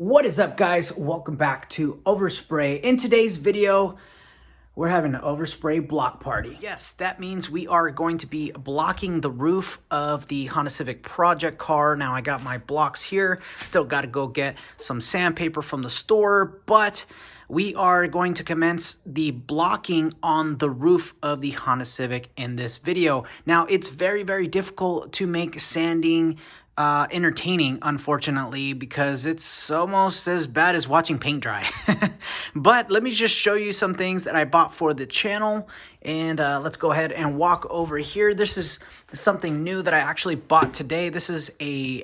What is up, guys? Welcome back to Overspray. In today's video, we're having an overspray block party. Yes, that means we are going to be blocking the roof of the Honda Civic project car. Now, I got my blocks here. Still got to go get some sandpaper from the store, but we are going to commence the blocking on the roof of the Honda Civic in this video. Now, it's very, very difficult to make sanding entertaining, unfortunately, because it's almost as bad as watching paint dry. But let me just show you some things that I bought for the channel, and let's go ahead and walk over here. This is something new that I actually bought today. This is a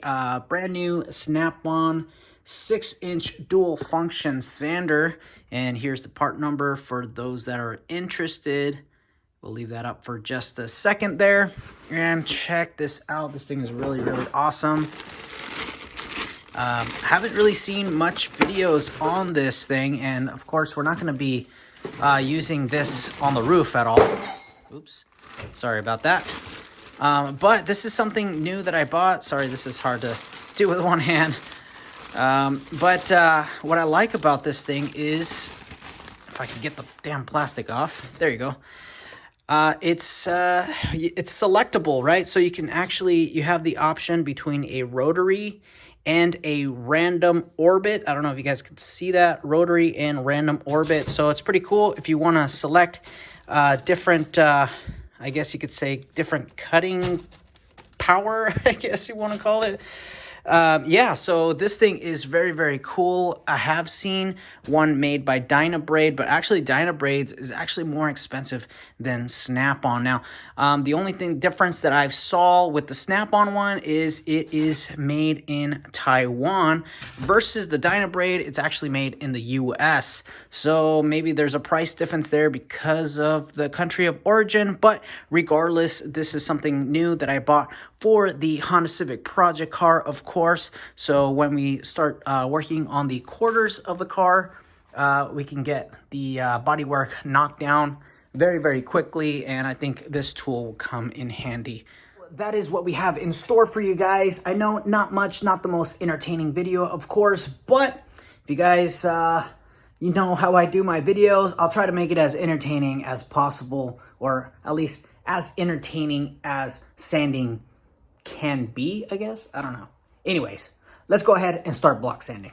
brand new Snap-on 6-inch dual function sander, and here's the part number for those that are interested. We'll leave that up for just a second there. And check this out. This thing is really, really awesome. Haven't really seen much videos on this thing. And of course, we're not going to be using this on the roof at all. Oops. Sorry about that. But this is something new that I bought. Sorry, this is hard to do with one hand. But what I like about this thing is, if I can get the damn plastic off. There you go. It's selectable, right? So you can you have the option between a rotary and a random orbit. I don't know if you guys can see that, rotary and random orbit. So it's pretty cool if you want to select different, I guess you could say different cutting power, I guess you want to call it. Yeah, so this thing is very, very cool. I have seen one made by Dynabraid, but actually Dynabraids is actually more expensive than Snap-on. Now, the only difference that I've saw with the Snap-on one is it is made in Taiwan versus the Dynabraid, it's actually made in the US. So maybe there's a price difference there because of the country of origin, but regardless, this is something new that I bought for the Honda Civic project car, of course. So when we start working on the quarters of the car, we can get the bodywork knocked down very, very quickly, and I think this tool will come in handy. That is what we have in store for you guys. I know not much, not the most entertaining video, of course, but if you guys, you know how I do my videos, I'll try to make it as entertaining as possible, or at least as entertaining as sanding can be, I guess. I don't know. Anyways, let's go ahead and start block sanding.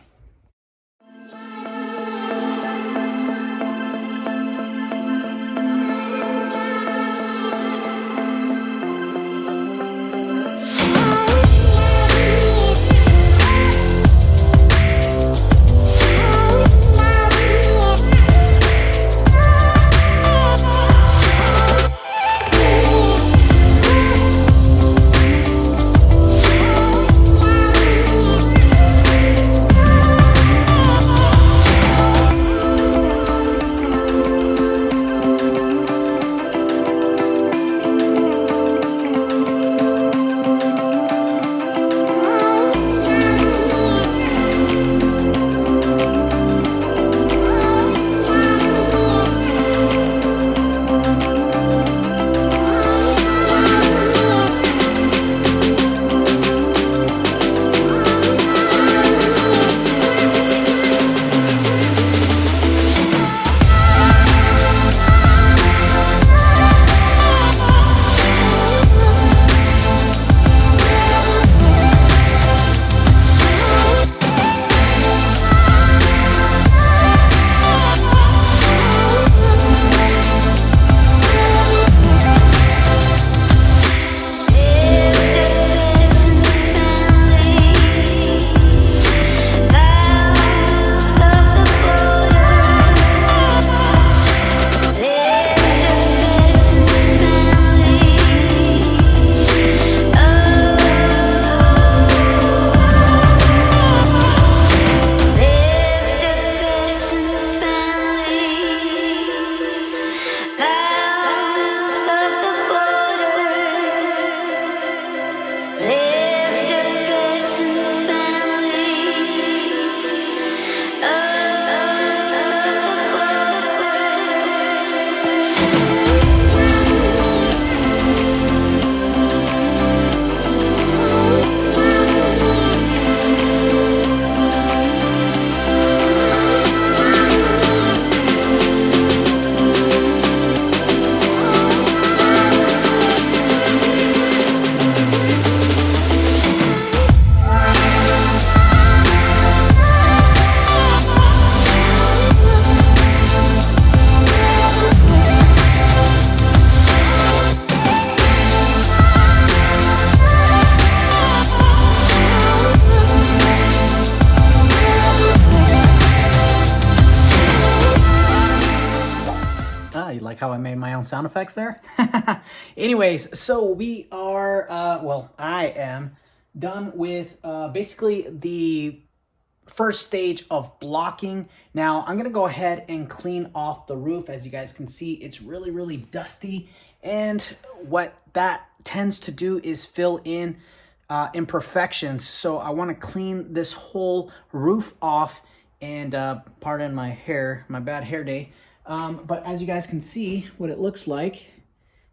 like how I made my own sound effects there? Anyways, so we are, well, I am done with basically the first stage of blocking. Now I'm gonna go ahead and clean off the roof. As you guys can see, it's really, really dusty. And what that tends to do is fill in imperfections. So I wanna clean this whole roof off. And pardon my hair, my bad hair day. But as you guys can see what it looks like,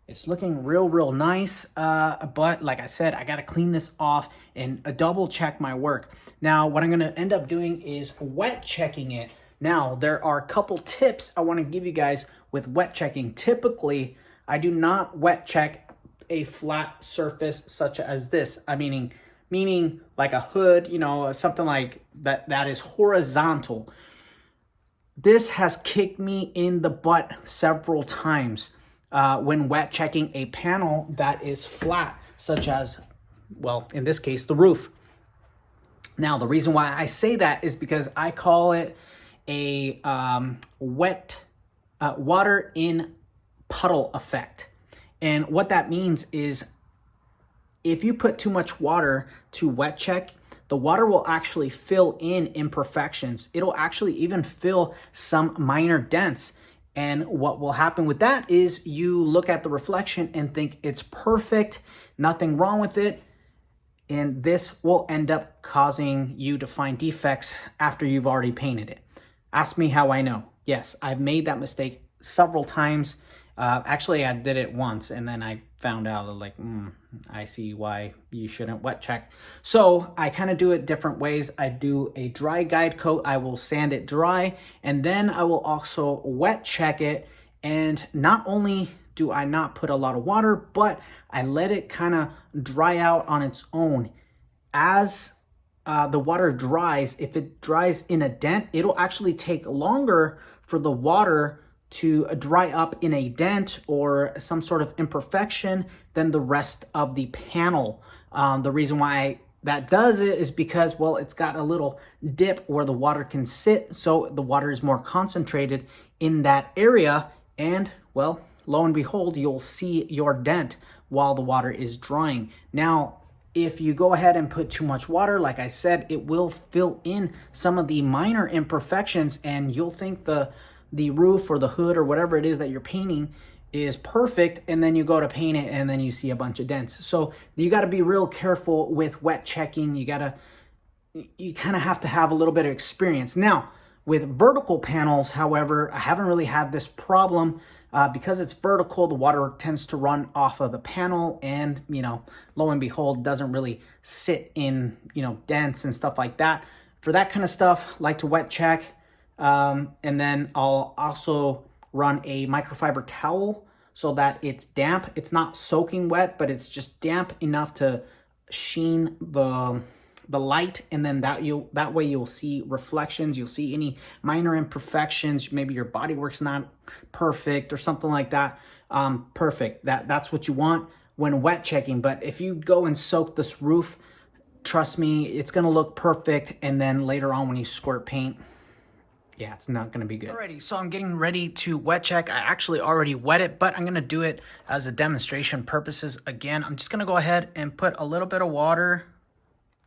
it's looking real nice. But like I said, I gotta clean this off and double check my work. Now, what I'm gonna end up doing is wet checking it. Now, there are a couple tips I wanna give you guys with wet checking. Typically, I do not wet check a flat surface such as this. Meaning like a hood, you know, something like that is horizontal. This has kicked me in the butt several times when wet checking a panel that is flat, such as, well, in this case, the roof. Now, the reason why I say that is because I call it a water in puddle effect. And what that means is if you put too much water to wet check, the water will actually fill in imperfections. It'll actually even fill some minor dents. And what will happen with that is you look at the reflection and think it's perfect, nothing wrong with it. And this will end up causing you to find defects after you've already painted it. Ask me how I know. Yes, I've made that mistake several times. Actually, I did it once and then I found out like, I see why you shouldn't wet check. So I kind of do it different ways. I do a dry guide coat. I will sand it dry and then I will also wet check it. And not only do I not put a lot of water, but I let it kind of dry out on its own. As the water dries, if it dries in a dent, it'll actually take longer for the water to dry up in a dent or some sort of imperfection than the rest of the panel. The reason why that does it is because, well, it's got a little dip where the water can sit, so the water is more concentrated in that area, and, well, lo and behold, you'll see your dent while the water is drying. Now, if you go ahead and put too much water, like I said, it will fill in some of the minor imperfections, and you'll think the roof or the hood or whatever it is that you're painting is perfect, and then you go to paint it and then you see a bunch of dents. So you got to be real careful with wet checking. You kind of have to have a little bit of experience. Now, with vertical panels, however, I haven't really had this problem because it's vertical. The water tends to run off of the panel and, you know, lo and behold, doesn't really sit in, you know, dents and stuff like that. For that kind of stuff, like to wet check. And then I'll also run a microfiber towel so that it's damp. It's not soaking wet, but it's just damp enough to sheen the light. And then that way you'll see reflections. You'll see any minor imperfections. Maybe your bodywork's not perfect or something like that. Perfect. That's what you want when wet checking. But if you go and soak this roof, trust me, it's going to look perfect. And then later on when you squirt paint, yeah, it's not going to be good. Alrighty, so I'm getting ready to wet check. I actually already wet it, but I'm going to do it as a demonstration purposes. Again, I'm just going to go ahead and put a little bit of water,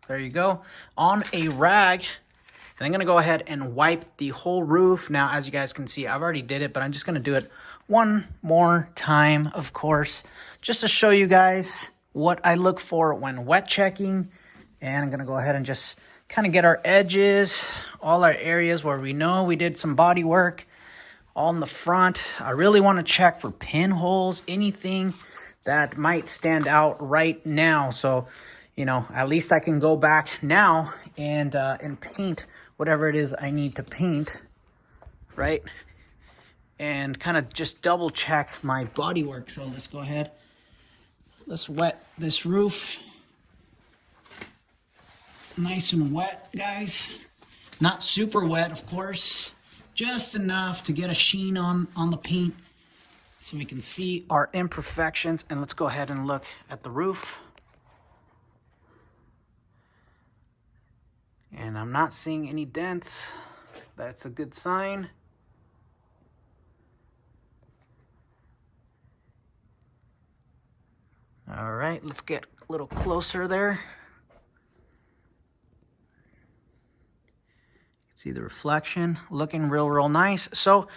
there you go, on a rag. And I'm going to go ahead and wipe the whole roof. Now, as you guys can see, I've already did it, but I'm just going to do it one more time, of course, just to show you guys what I look for when wet checking. And I'm going to go ahead and just kind of get our edges, all our areas where we know we did some body work, all in the front. I really want to check for pinholes, anything that might stand out right now. So, you know, at least I can go back now and paint whatever it is I need to paint, right? And kind of just double check my body work. So let's go ahead. Let's wet this roof. Nice and wet, guys. Not super wet, of course. Just enough to get a sheen on the paint so we can see our imperfections. And let's go ahead and look at the roof. And I'm not seeing any dents. That's a good sign. All right, let's get a little closer there. See the reflection, looking real nice. So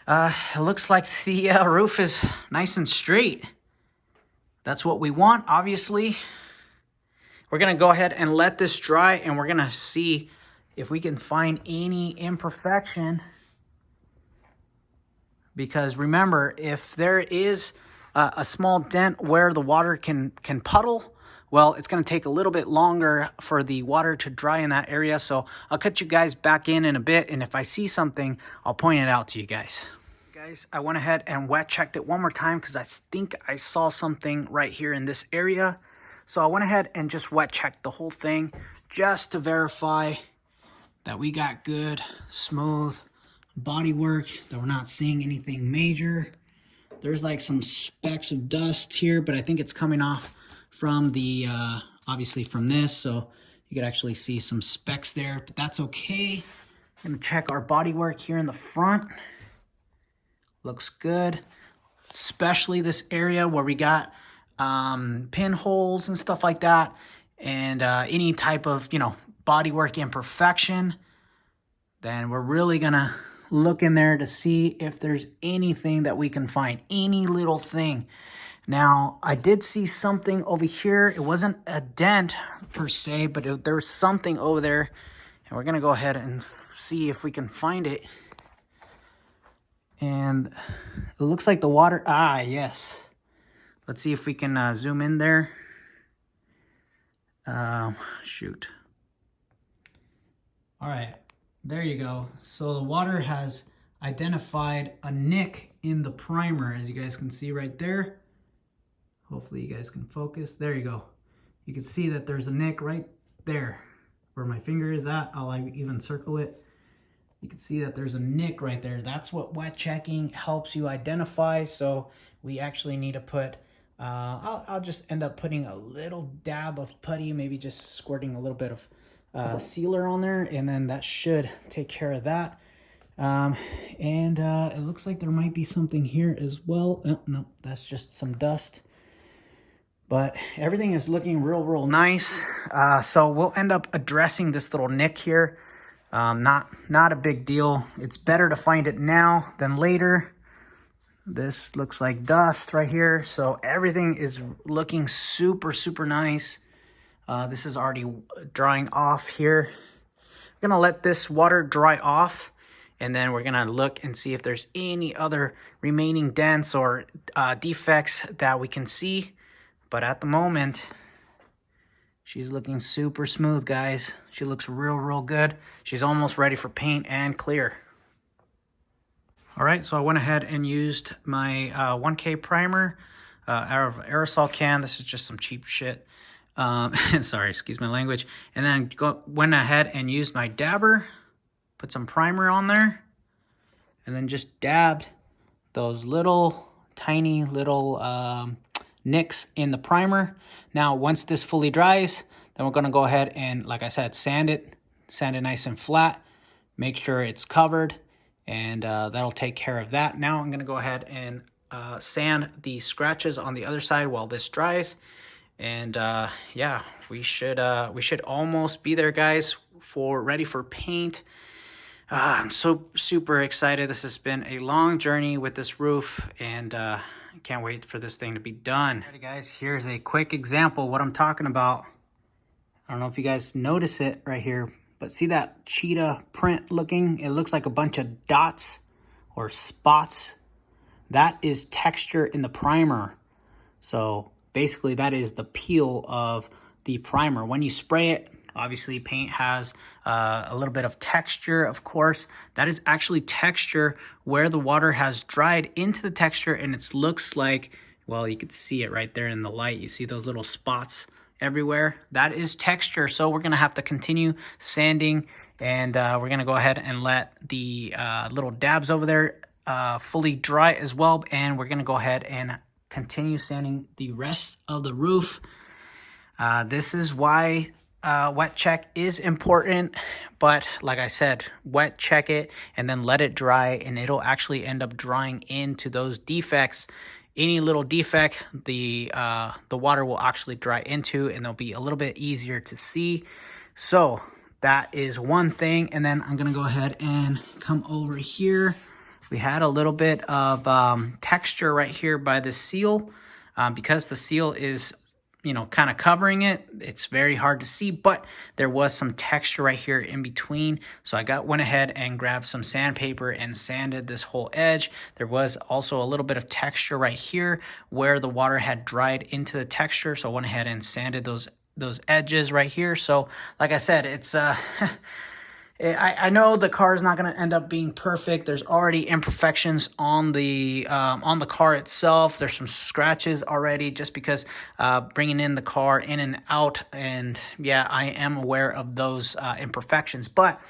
it looks like the roof is nice and straight. That's what we want, obviously. We're gonna go ahead and let this dry, and we're gonna see if we can find any imperfection. Because remember, if there is a small dent where the water can puddle, well, it's going to take a little bit longer for the water to dry in that area. So I'll cut you guys back in a bit, and if I see something, I'll point it out to you guys. Guys, I went ahead and wet checked it one more time because I think I saw something right here in this area. So I went ahead and just wet checked the whole thing just to verify that we got good, smooth bodywork, that we're not seeing anything major. There's like some specks of dust here, but I think it's coming off from the, obviously from this, so you could actually see some specks there, but that's okay. I'm gonna check our bodywork here in the front. Looks good, especially this area where we got pinholes and stuff like that, and any type of, you know, bodywork imperfection. Then we're really gonna look in there to see if there's anything that we can find, any little thing. Now, I did see something over here. It wasn't a dent per se, but there was something over there, and we're gonna go ahead and see if we can find it. And it looks like the water, yes. Let's see if we can zoom in there. Shoot. All right. There you go. So the water has identified a nick in the primer, as you guys can see right there. Hopefully you guys can focus. There you go. You can see that there's a nick right there where my finger is at. I'll even circle it. You can see that there's a nick right there. That's what wet checking helps you identify. So we actually need to put, I'll just end up putting a little dab of putty, maybe just squirting a little bit of sealer on there, and then that should take care of that. It looks like there might be something here as well. Oh, no, that's just some dust. But everything is looking real nice. So we'll end up addressing this little nick here. Not a big deal. It's better to find it now than later. This looks like dust right here. So everything is looking super nice. This is already drying off here. We're gonna let this water dry off, and then we're gonna look and see if there's any other remaining dents or defects that we can see. But at the moment, she's looking super smooth, guys. She looks real good. She's almost ready for paint and clear. All right, so I went ahead and used my 1K primer out of aerosol can. This is just some cheap shit. Sorry, excuse my language. And then went ahead and used my dabber, put some primer on there, and then just dabbed those little tiny little nicks in the primer. Now, once this fully dries, then we're gonna go ahead and, like I said, sand it nice and flat, make sure it's covered, and that'll take care of that. Now I'm gonna go ahead and sand the scratches on the other side while this dries. And yeah, we should almost be there, guys, ready for paint. I'm so super excited. This has been a long journey with this roof, and I can't wait for this thing to be done. Alrighty, guys, here's a quick example of what I'm talking about. I don't know if you guys notice it right here, but see that cheetah print looking? It looks like a bunch of dots or spots. That is texture in the primer. So basically, that is the peel of the primer. When you spray it, obviously paint has a little bit of texture, of course. That is actually texture where the water has dried into the texture, and it looks like, well, you could see it right there in the light. You see those little spots everywhere? That is texture. So we're gonna have to continue sanding, and we're gonna go ahead and let the little dabs over there fully dry as well, and we're gonna go ahead and continue sanding the rest of the roof. This is why wet check is important, but like I said, wet check it and then let it dry, and it'll actually end up drying into those defects any little defect, the water will actually dry into, and they'll be a little bit easier to see. So that is one thing. And then I'm gonna go ahead and come over here. We had a little bit of texture right here by the seal. Because the seal is, kind of covering it, it's very hard to see, but there was some texture right here in between. So I went ahead and grabbed some sandpaper and sanded this whole edge. There was also a little bit of texture right here where the water had dried into the texture. So I went ahead and sanded those edges right here. So like I said, it's I know the car is not going to end up being perfect. There's already imperfections on the car itself. There's some scratches already just because bringing in the car in and out. And yeah, I am aware of those imperfections. But,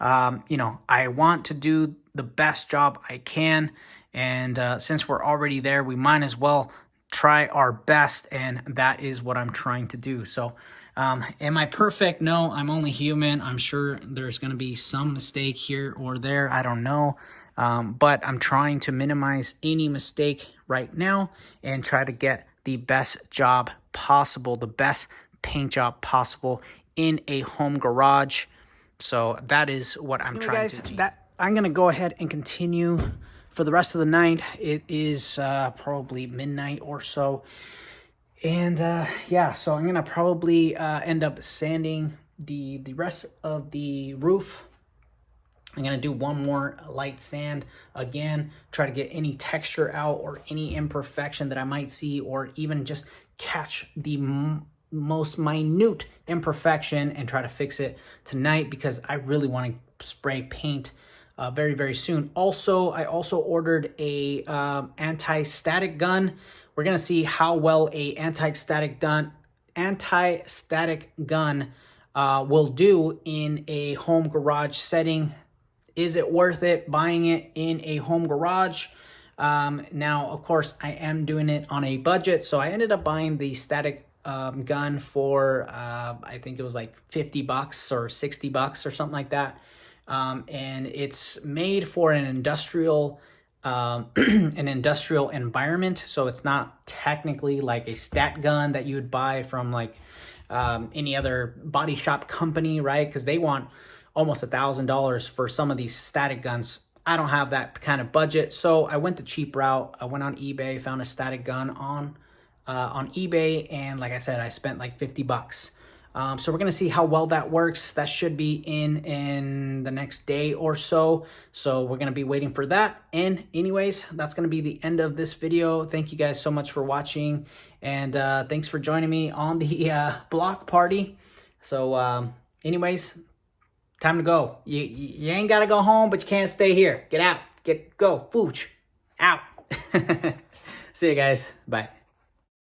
I want to do the best job I can. And since we're already there, we might as well try our best. And that is what I'm trying to do. So am I perfect? No, I'm only human. I'm sure there's going to be some mistake here or there. I don't know. But I'm trying to minimize any mistake right now and try to get the best job possible, the best paint job possible in a home garage. So that is what I'm trying to do. I'm going to go ahead and continue for the rest of the night. It is probably midnight or so. And yeah, so I'm going to probably end up sanding the rest of the roof. I'm going to do one more light sand again, try to get any texture out or any imperfection that I might see, or even just catch the most minute imperfection and try to fix it tonight, because I really want to spray paint very, very soon. Also, I also ordered a anti-static gun. We're going to see how well a anti-static gun will do in a home garage setting. Is it worth it buying it in a home garage? Now, of course, I am doing it on a budget. So I ended up buying the static gun for, I think it was like $50 or $60 or something like that. And it's made for an industrial environment, so it's not technically like a stat gun that you would buy from like any other body shop company, right? Because they want almost $1,000 for some of these static guns. I don't have that kind of budget, so I went the cheap route. I went on eBay, found a static gun on eBay, and like I said, I spent like $50. So we're going to see how well that works. That should be in the next day or so. So we're going to be waiting for that. And anyways, that's going to be the end of this video. Thank you guys so much for watching. And thanks for joining me on the block party. So anyways, time to go. You ain't got to go home, but you can't stay here. Get out. Go. Fooch. Out. See you guys. Bye.